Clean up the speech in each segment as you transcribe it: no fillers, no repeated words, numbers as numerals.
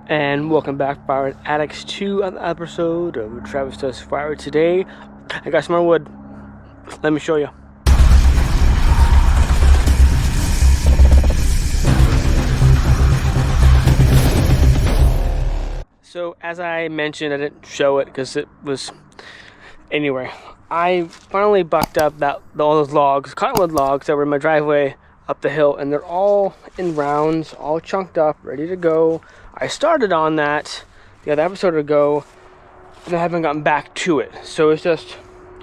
And welcome back, Fire Addicts, to an episode of Travis Does Fire. Today, I got some more wood. Let me show you. So, as I mentioned, I didn't show it because it was... Anyway, I finally bucked up all those logs, cottonwood logs that were in my driveway up the hill, and they're all in rounds, all chunked up, ready to go. I started on that the other episode ago, and I haven't gotten back to it. So it's just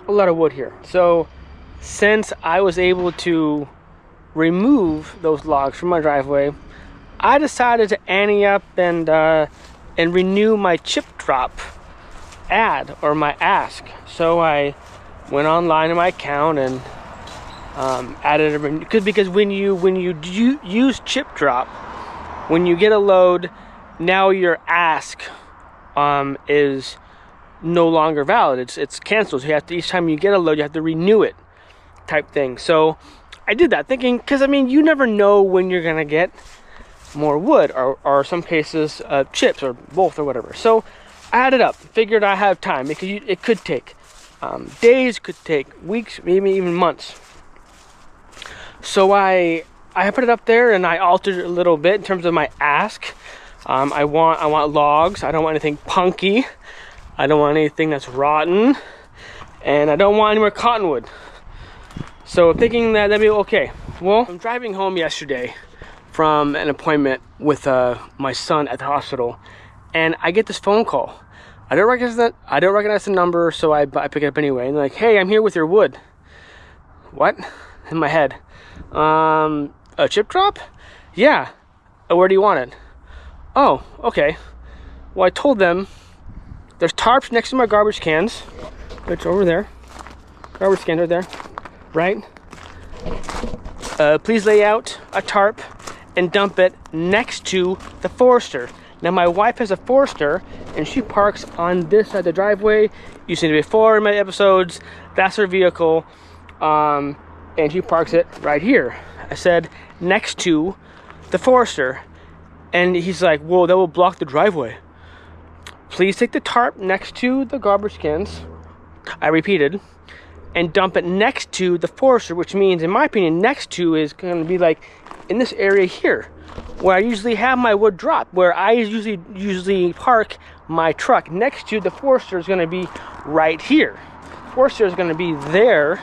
a lot of wood here. So since I was able to remove those logs from my driveway, I decided to ante up and renew my ChipDrop ad, or my ask. So I went online in my account and added a because when you use ChipDrop, when you get a load, now your ask is no longer valid. It's canceled. So you have to, each time you get a load, you have to renew it, type thing. So I did that thinking, because I mean, you never know when you're gonna get more wood, or some cases chips, or both, or whatever. So I added up, figured I have time, because it could take days, could take weeks, maybe even months. So I put it up there, and I altered it a little bit in terms of my ask. I want logs. I don't want anything punky. I don't want anything that's rotten, and I don't want any more cottonwood. So thinking that that'd be okay. Well, I'm driving home yesterday from an appointment with my son at the hospital, and I get this phone call. I don't recognize the number, so I pick it up anyway. And they're like, "Hey, I'm here with your wood." What? In my head. A ChipDrop? Yeah. Where do you want it? Oh, okay. Well, I told them there's tarps next to my garbage cans, which over there. Garbage cans are there, right? Please lay out a tarp and dump it next to the Forester. Now, my wife has a Forester, and she parks on this side of the driveway. You've seen it before in my episodes. That's her vehicle. And she parks it right here. I said, next to the Forester. And he's like, whoa, that will block the driveway. Please take the tarp next to the garbage cans, I repeated, and dump it next to the Forester, which means, in my opinion, next to is going to be like in this area here, where I usually have my wood drop, where I usually park my truck. Next to the Forester is going to be right here. Forester is going to be there.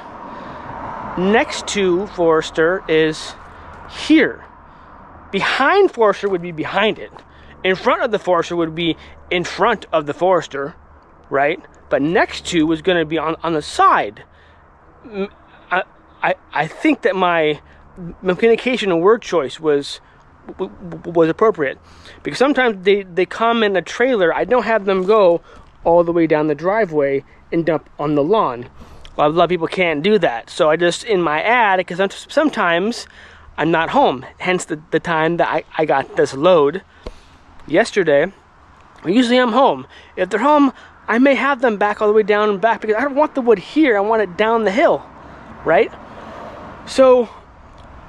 Next to Forester is here. Behind Forester would be behind it. In front of the Forester would be in front of the Forester, right? But next to was going to be on the side. I think that my communication and word choice was appropriate, because sometimes they come in a trailer. I don't have them go all the way down the driveway and dump on the lawn. A lot of people can't do that. So I just, in my ad, because sometimes I'm not home, hence the time that I got this load yesterday. Usually I'm home. If they're home, I may have them back all the way down and back, because I don't want the wood here. I want it down the hill, right? So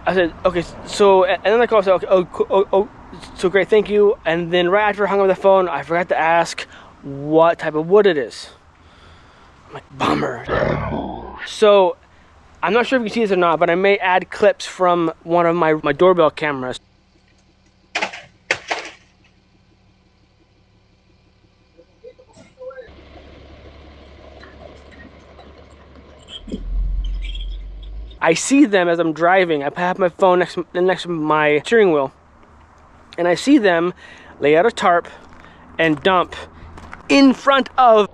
I said, okay. So, and then I called, I said, okay, oh, so great, thank you. And then right after I hung up the phone, I forgot to ask what type of wood it is. I'm like, bummer. So I'm not sure if you can see this or not, but I may add clips from one of my doorbell cameras. I see them as I'm driving. I have my phone next to my steering wheel, and I see them lay out a tarp and dump in front of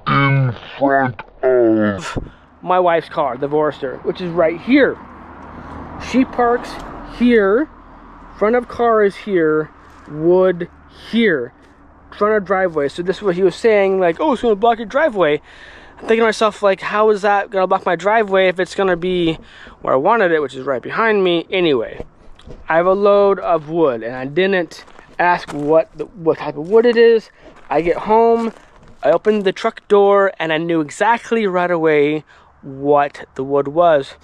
my wife's car, the Forester, which is right here. She parks here, front of car is here, wood here, front of driveway. So this is what he was saying, like, oh, it's gonna block your driveway. I'm thinking to myself, like, how is that gonna block my driveway if it's gonna be where I wanted it, which is right behind me? Anyway, I have a load of wood, and I didn't ask what type of wood it is. I get home, I opened the truck door, and I knew exactly right away what the wood was.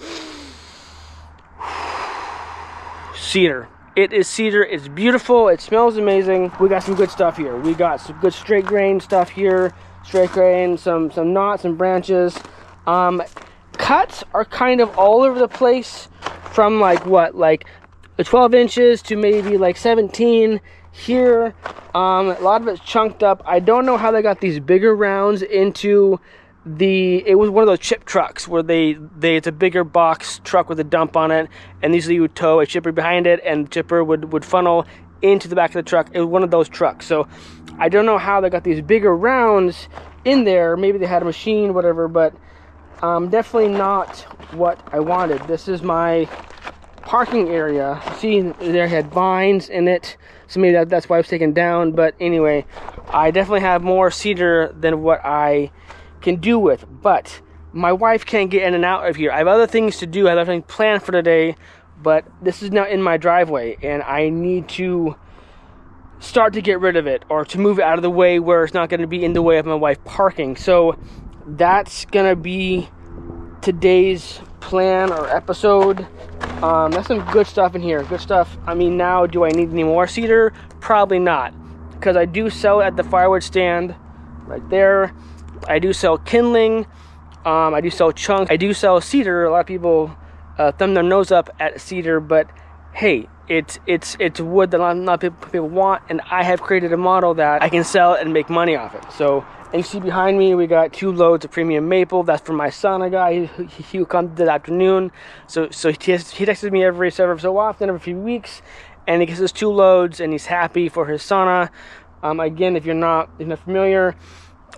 Cedar. It is cedar. It's beautiful. It smells amazing. We got some good stuff here. We got some good straight grain stuff here. Straight grain, some knots and branches. Cuts are kind of all over the place, from like 12 inches to maybe like 17 here. A lot of it's chunked up. I don't know how they got these bigger rounds into it was one of those chip trucks where it's a bigger box truck with a dump on it, and usually you would tow a chipper behind it, and the chipper would funnel into the back of the truck. It was one of those trucks. So I don't know how they got these bigger rounds in there. Maybe they had a machine, whatever, but definitely not what I wanted. This is my parking area. See, there had vines in it, so maybe that's why it was taken down. But anyway, I definitely have more cedar than what I can do with, but my wife can't get in and out of here. I have other things to do. I have other things planned for today, but this is now in my driveway, and I need to start to get rid of it, or to move it out of the way where it's not going to be in the way of my wife parking. So that's gonna be today's plan or episode. That's some good stuff in here. Good stuff. I mean, now, do I need any more cedar? Probably not, because I do sell at the firewood stand right there. I do sell kindling. I do sell chunks. I do sell cedar. A lot of people thumb their nose up at cedar, but hey, it's wood that a lot of people want, and I have created a model that I can sell and make money off it. So, and you see behind me, we got 2 loads of premium maple. That's for my son. A guy he will come this afternoon. So he texts me every so often, every few weeks, and he gets his 2 loads, and he's happy for his sauna. Again, if you're not familiar,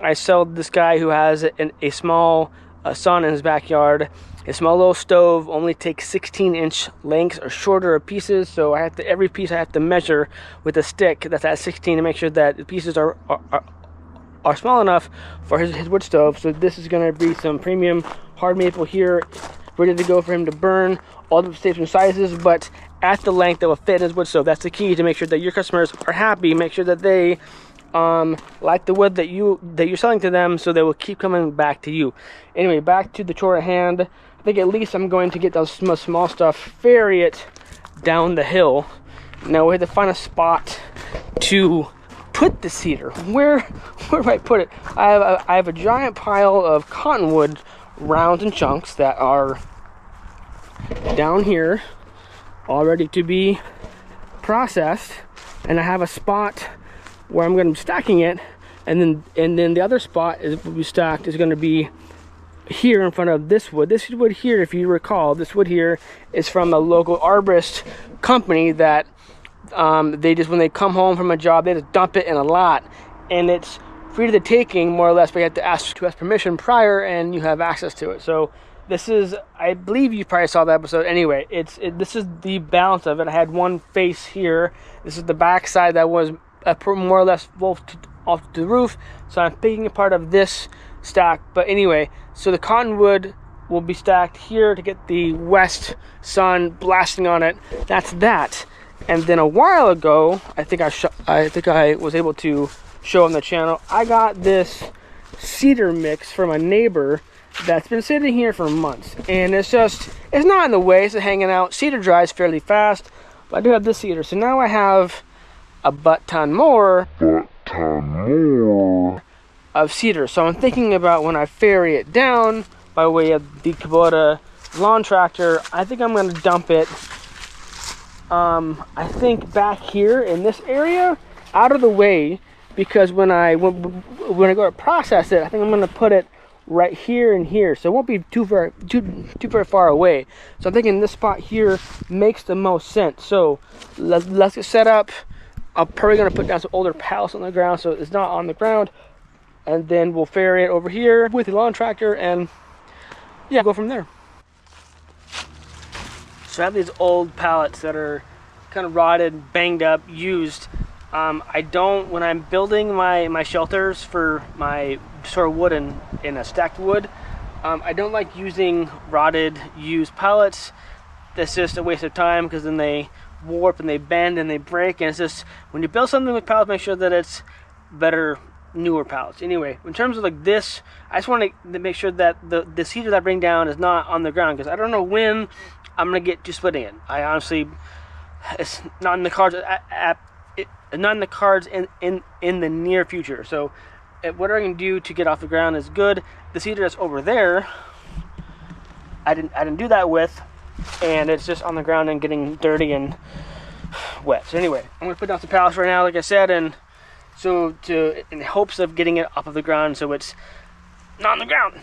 I sell this guy who has a small sauna in his backyard. A small little stove only takes 16-inch lengths or shorter pieces, so every piece I have to measure with a stick that's at 16 to make sure that the pieces are small enough for his wood stove. So this is going to be some premium hard maple here, ready to go for him to burn. All the shapes and sizes, but at the length that will fit in his wood stove. That's the key to make sure that your customers are happy. Make sure that they like the wood that you're selling to them, so they will keep coming back to you. Anyway, back to the chore at hand. I think at least I'm going to get those small stuff, ferry it down the hill. Now we have to find a spot to put the cedar. Where do I put it? I have a giant pile of cottonwood rounds and chunks that are down here, all ready to be processed, and I have a spot where I'm going to be stacking it, and then the other spot will be stacked is going to be here in front of this wood. This wood here, if you recall, this wood here is from a local arborist company that they just, when they come home from a job, they just dump it in a lot, and it's free to the taking, more or less, but you have to ask permission prior, and you have access to it. So this is, I believe you probably saw the episode. Anyway, this is the balance of it. I had one face here. This is the back side that was more or less off the roof, so I'm picking a part of this stack. But anyway, so the cottonwood will be stacked here to get the west sun blasting on it. That's that. And then a while ago, I think I was able to show on the channel, I got this cedar mix from a neighbor that's been sitting here for months, and it's not in the way, it's hanging out. Cedar dries fairly fast, but I do have this cedar, so now I have a butt ton more of cedar. So I'm thinking about when I ferry it down by way of the Kubota lawn tractor, I think I'm going to dump it I think back here in this area, out of the way, because when I go to process it, I think I'm going to put it right here and here, so it won't be too very far away. So I'm thinking this spot here makes the most sense. So let's get set up. I'm probably going to put down some older pallets on the ground so it's not on the ground, and then we'll ferry it over here with the lawn tractor, and yeah, go from there. So I have these old pallets that are kind of rotted, banged up, used. I don't, when I'm building my shelters for my sort of wood in a stacked wood, I don't like using rotted, used pallets. That's just a waste of time, because then they warp and they bend and they break, and it's just, when you build something with pallets, make sure that it's better, newer pallets. Anyway, in terms of like this, I just want to make sure that the cedar that I bring down is not on the ground, because I don't know when I'm gonna get to splitting it. I honestly It's not in the cards not in the cards in the near future. So what I can do to get off the ground is good. The seeder that's over there, I didn't do that with, and it's just on the ground and getting dirty and wet. So anyway, I'm gonna put down some pallets right now, like I said, and so in hopes of getting it off of the ground so it's not on the ground.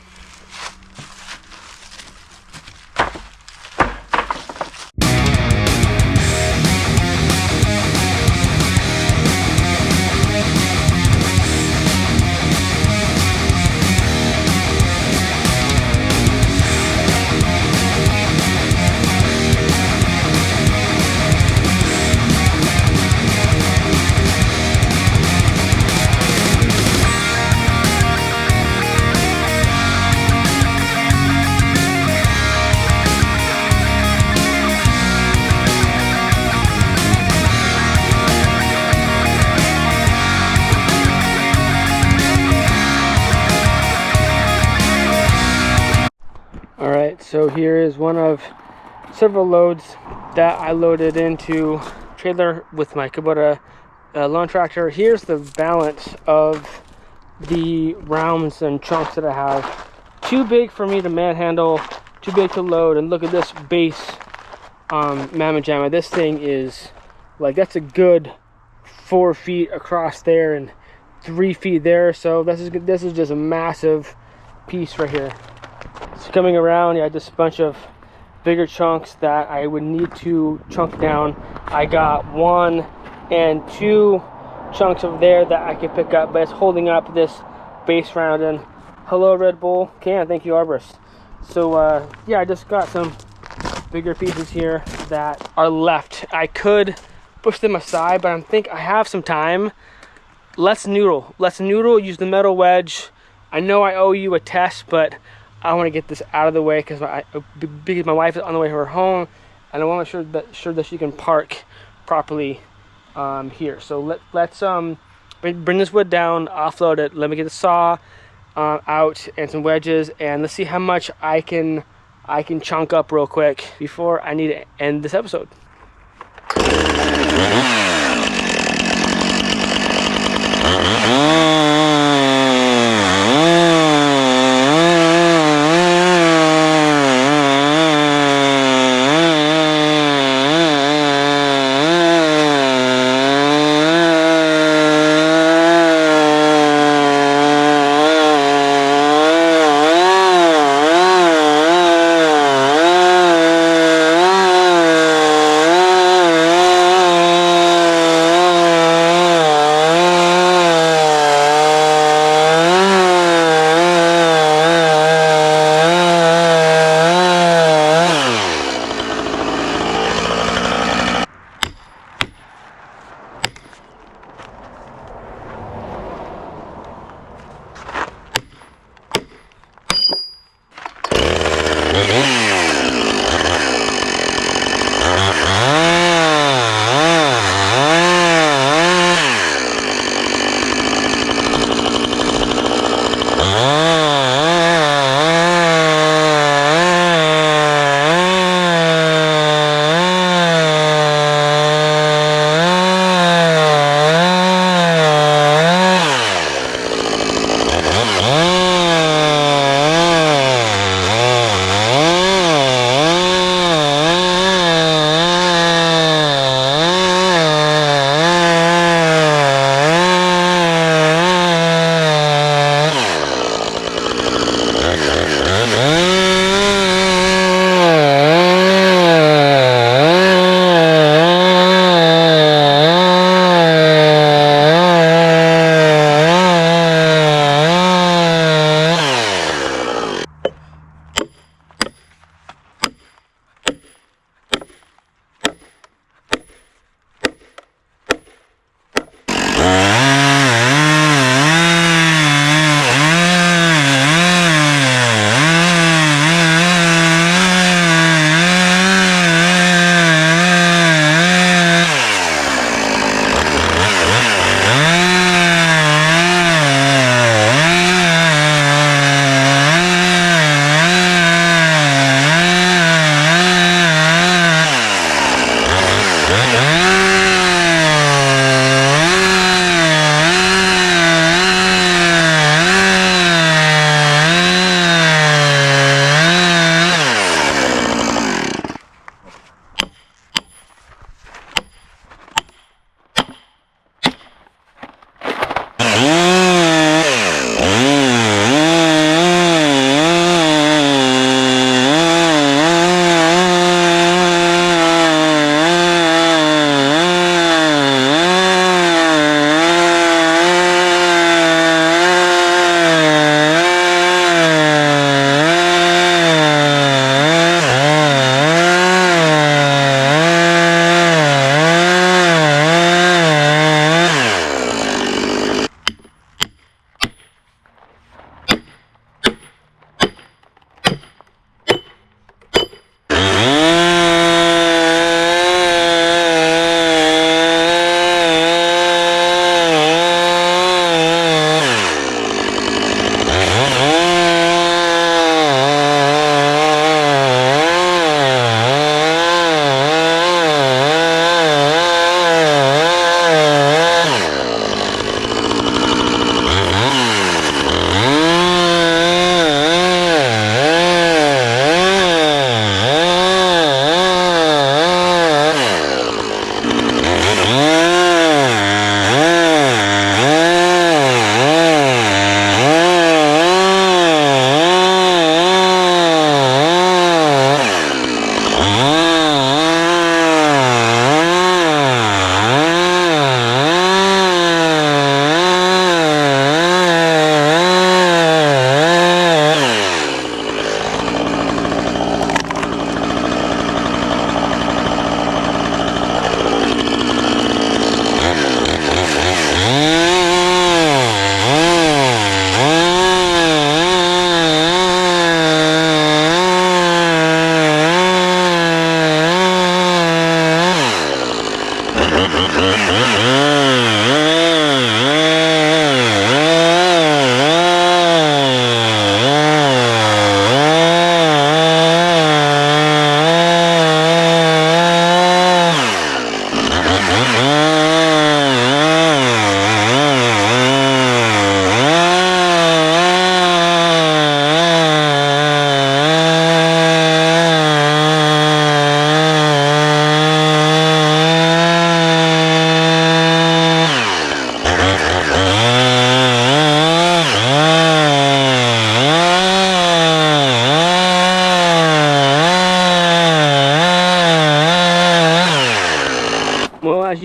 Alright, so here is one of several loads that I loaded into trailer with my Kubota lawn tractor. Here's the balance of the rounds and chunks that I have. Too big for me to manhandle, too big to load, and look at this base Mamma Jamma. This thing is, like, that's a good 4 feet across there and 3 feet there, so this is just a massive piece right here. So coming around, yeah, just a bunch of bigger chunks that I would need to chunk down. I got 1 and 2 chunks over there that I can pick up, but it's holding up this base round. And hello, Red Bull can, thank you, Arborist. So yeah, I just got some bigger pieces here that are left. I could push them aside, but I think I have some time. Let's noodle, use the metal wedge. I know I owe you a test, but I want to get this out of the way because my wife is on the way to her home, and I want to make sure that she can park properly here. So let's bring this wood down, offload it. Let me get the saw out and some wedges, and let's see how much I can chunk up real quick before I need to end this episode.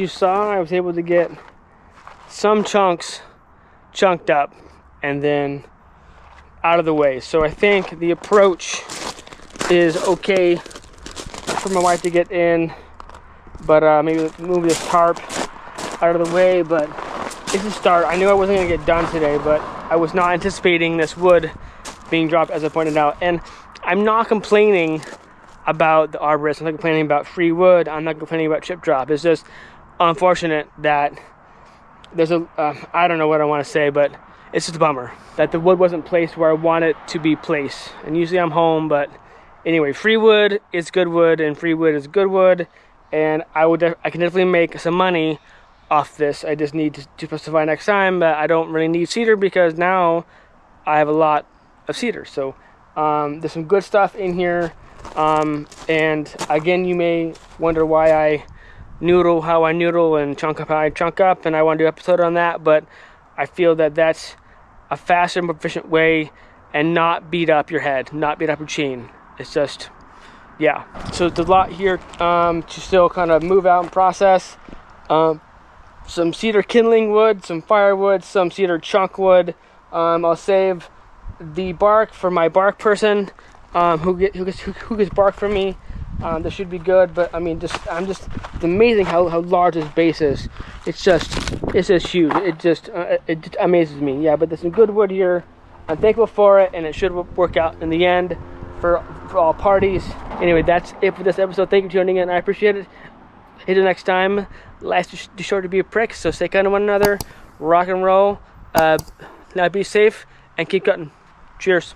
you saw, I was able to get some chunks chunked up and then out of the way. So I think the approach is okay for my wife to get in, but maybe move this tarp out of the way. But it's a start. I knew I wasn't gonna get done today, but I was not anticipating this wood being dropped, as I pointed out. And I'm not complaining about the arborist. I'm not complaining about free wood. I'm not complaining about ChipDrop. It's just unfortunate that there's a I don't know what I want to say, but it's just a bummer that the wood wasn't placed where I want it to be placed. And usually I'm home, but anyway, free wood is good wood, and free wood is good wood, and I can definitely make some money off this. I just need to specify next time that I don't really need cedar, because now I have a lot of cedar. So there's some good stuff in here, and again, you may wonder why I noodle how I noodle and chunk up how I chunk up, and I want to do an episode on that, but I feel that that's a faster and more efficient way, and not beat up your head, not beat up your chain. It's just, yeah. So there's a lot here to still kind of move out and process. Some cedar kindling wood, some firewood, some cedar chunk wood. I'll save the bark for my bark person who gets bark from me. This should be good, but I mean, it's amazing how large this base is. It's just huge. It just amazes me. Yeah, but there's some good wood here. I'm thankful for it, and it should work out in the end for all parties. Anyway, that's it for this episode. Thank you for tuning in. I appreciate it. Until next time, life's too short to be a prick, so stay kind to one another. Rock and roll. Now be safe and keep cutting. Cheers.